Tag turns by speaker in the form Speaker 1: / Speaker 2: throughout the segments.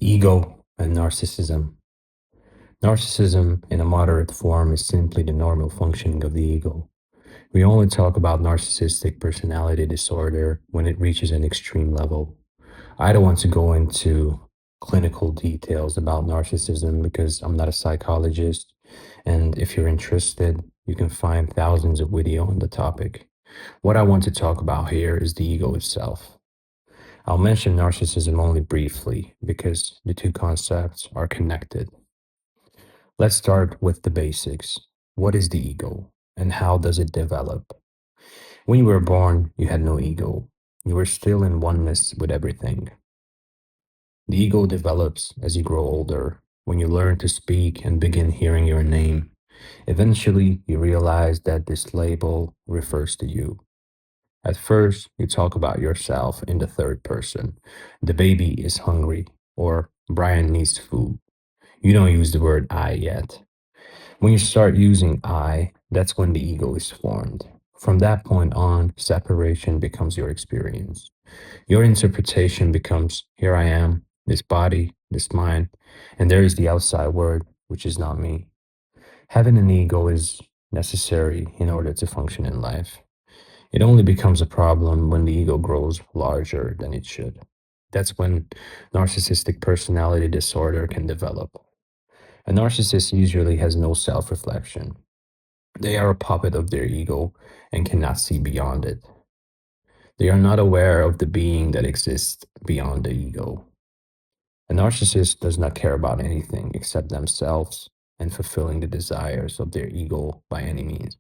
Speaker 1: Ego and narcissism. Narcissism, in a moderate form, is simply the normal functioning of the ego. We only talk about narcissistic personality disorder when it reaches an extreme level. I don't want to go into clinical details about narcissism because I'm not a psychologist. And if you're interested, you can find thousands of videos on the topic. What I want to talk about here is the ego itself. I'll mention narcissism only briefly because the two concepts are connected. Let's start with the basics. What is the ego and how does it develop? When you were born, you had no ego. You were still in oneness with everything. The ego develops as you grow older, when you learn to speak and begin hearing your name. Eventually, you realize that this label refers to you. At first, you talk about yourself in the third person. The baby is hungry, or Brian needs food. You don't use the word I yet. When you start using I, that's when the ego is formed. From that point on, separation becomes your experience. Your interpretation becomes here I am, this body, this mind, and there is the outside world, which is not me. Having an ego is necessary in order to function in life. It only becomes a problem when the ego grows larger than it should. That's when narcissistic personality disorder can develop. A narcissist usually has no self reflection. They are a puppet of their ego and cannot see beyond it. They are not aware of the being that exists beyond the ego. A narcissist does not care about anything except themselves and fulfilling the desires of their ego by any means.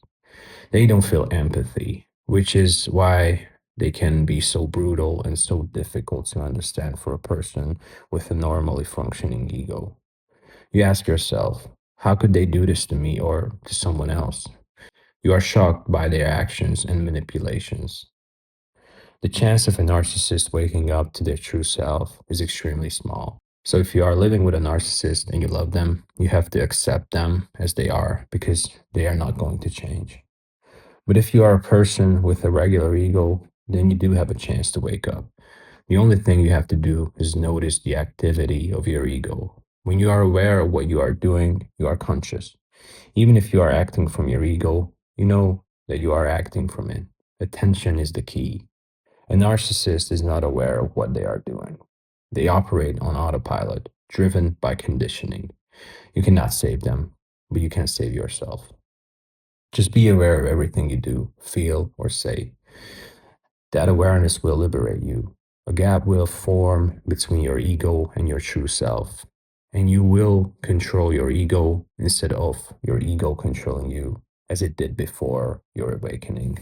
Speaker 1: They don't feel empathy, which is why they can be so brutal and so difficult to understand for a person with a normally functioning ego. You ask yourself, how could they do this to me or to someone else? You are shocked by their actions and manipulations. The chance of a narcissist waking up to their true self is extremely small. So if you are living with a narcissist and you love them, you have to accept them as they are because they are not going to change. But if you are a person with a regular ego, then you do have a chance to wake up. The only thing you have to do is notice the activity of your ego. When you are aware of what you are doing, you are conscious. Even if you are acting from your ego, you know that you are acting from it. Attention is the key. A narcissist is not aware of what they are doing. They operate on autopilot, driven by conditioning. You cannot save them, but you can save yourself. Just be aware of everything you do, feel, or say. That awareness will liberate you. A gap will form between your ego and your true self, and you will control your ego instead of your ego controlling you, as it did before your awakening.